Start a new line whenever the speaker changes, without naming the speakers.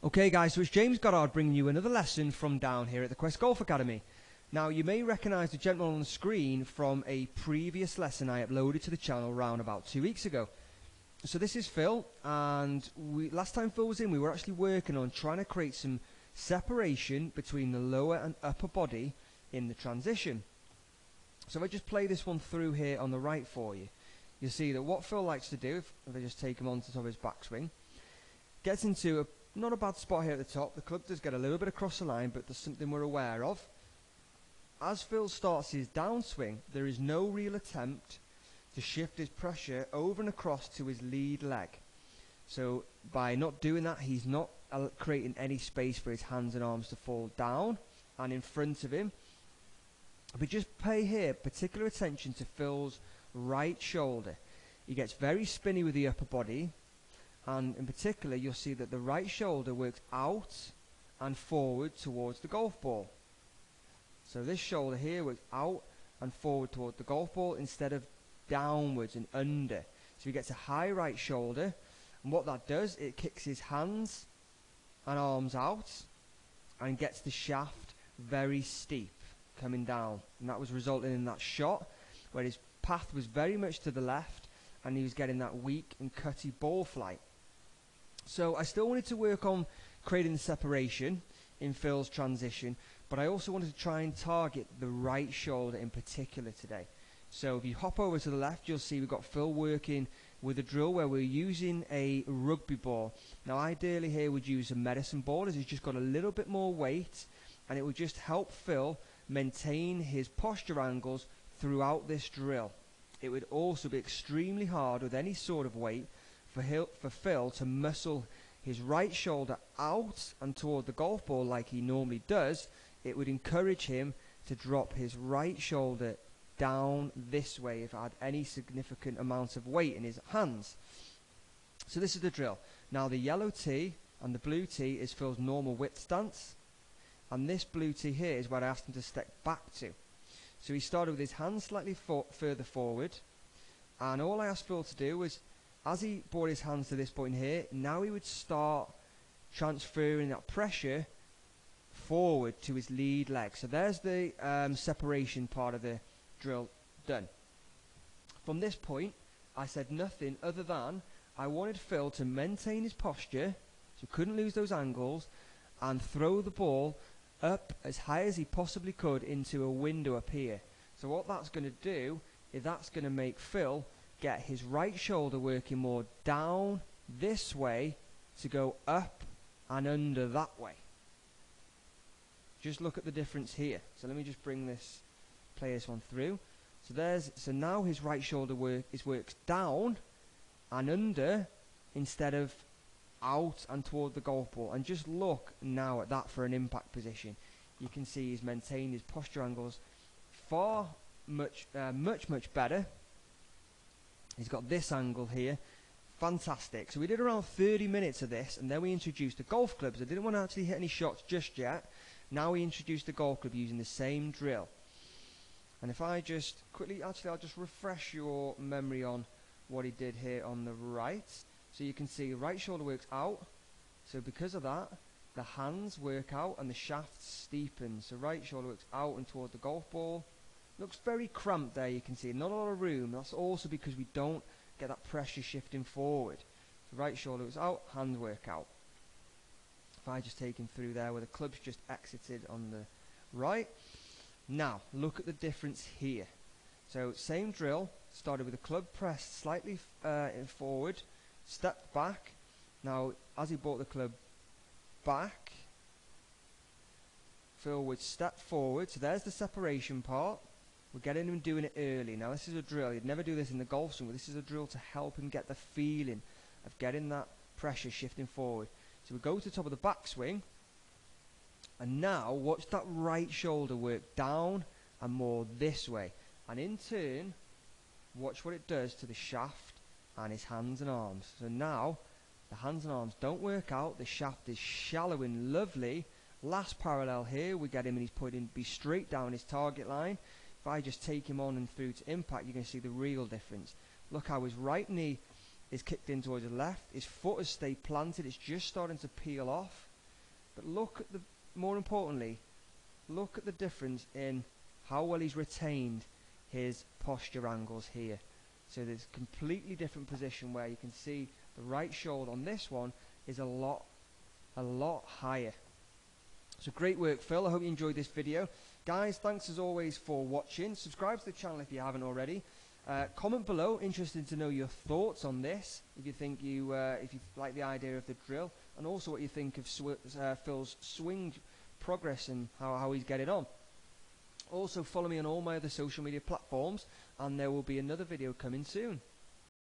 Okay guys, so it's James Goddard bringing you another lesson from down here at the Quest Golf Academy. Now you may recognise the gentleman on the screen from a previous lesson I uploaded to the channel around about 2 weeks ago. So this is Phil, and last time Phil was in we were actually working on trying to create some separation between the lower and upper body in the transition. So if I just play this one through here on the right for you, you'll see that what Phil likes to do, if I just take him onto the top of his backswing, gets into not a bad spot here at the top. The club does get a little bit across the line, but there's something we're aware of. As Phil starts his downswing, there is no real attempt to shift his pressure over and across to his lead leg. So by not doing that, he's not creating any space for his hands and arms to fall down and in front of him. But just pay here particular attention to Phil's right shoulder. He gets very spinny with the upper body, and in particular you'll see that the right shoulder works out and forward towards the golf ball. So this shoulder here works out and forward towards the golf ball instead of downwards and under. So he gets a high right shoulder, and what that does, it kicks his hands and arms out and gets the shaft very steep coming down, and that was resulting in that shot where his path was very much to the left and he was getting that weak and cutty ball flight. So I still wanted to work on creating the separation in Phil's transition, but I also wanted to try and target the right shoulder in particular today. So if you hop over to the left, you'll see we've got Phil working with a drill where we're using a rugby ball. Now ideally here we'd use a medicine ball, as it's just got a little bit more weight, and it would just help Phil maintain his posture angles throughout this drill. It would also be extremely hard with any sort of weight for Phil to muscle his right shoulder out and toward the golf ball like he normally does. It would encourage him to drop his right shoulder down this way if I had any significant amount of weight in his hands. So this is the drill. Now the yellow tee and the blue tee is Phil's normal width stance, and this blue tee here is where I asked him to step back to. So he started with his hands slightly further forward, and all I asked Phil to do was, as he brought his hands to this point here, now he would start transferring that pressure forward to his lead leg. So there's the separation part of the drill done. From this point, I said nothing other than I wanted Phil to maintain his posture, so couldn't lose those angles, and throw the ball up as high as he possibly could into a window up here. So what that's going to do is that's going to make Phil get his right shoulder working more down this way to go up and under that way. Just look at the difference here. So let me just play this one through. So now his right shoulder works down and under instead of out and toward the golf ball. And just look now at that for an impact position. You can see he's maintained his posture angles much better. He's got this angle here. Fantastic. So we did around 30 minutes of this, and then we introduced the golf clubs. I didn't want to actually hit any shots just yet. Now we introduced the golf club using the same drill. And if I just quickly, I'll just refresh your memory on what he did here on the right. So you can see the right shoulder works out. So because of that, the hands work out and the shaft steepens. So right shoulder works out and toward the golf ball. Looks very cramped there, you can see. Not a lot of room. That's also because we don't get that pressure shifting forward. So right shoulder works out, hands work out. If I just take him through there where the club's just exited on the right. Now, look at the difference here. So same drill, started with the club pressed slightly forward, stepped back. Now, as he brought the club back, Phil would step forward. So there's the separation part. We're getting him doing it early. Now this is a drill. He'd never do this in the golf swing, but this is a drill to help him get the feeling of getting that pressure shifting forward. So we go to the top of the backswing, and now watch that right shoulder work down and more this way. And in turn, watch what it does to the shaft and his hands and arms. So now the hands and arms don't work out. The shaft is shallow and lovely. Last parallel here, we get him and he's putting be straight down his target line. If I just take him on and through to impact, you're going to see the real difference. Look how his right knee is kicked in towards the left. His foot has stayed planted. It's just starting to peel off. But look at the, more importantly, look at the difference in how well he's retained his posture angles here. So there's a completely different position where you can see the right shoulder on this one is a lot higher. So great work, Phil. I hope you enjoyed this video. Guys, thanks as always for watching. Subscribe to the channel if you haven't already. Comment below, interested to know your thoughts on this, if you think if you like the idea of the drill, and also what you think of Phil's swing progress and how he's getting on. Also follow me on all my other social media platforms, and there will be another video coming soon.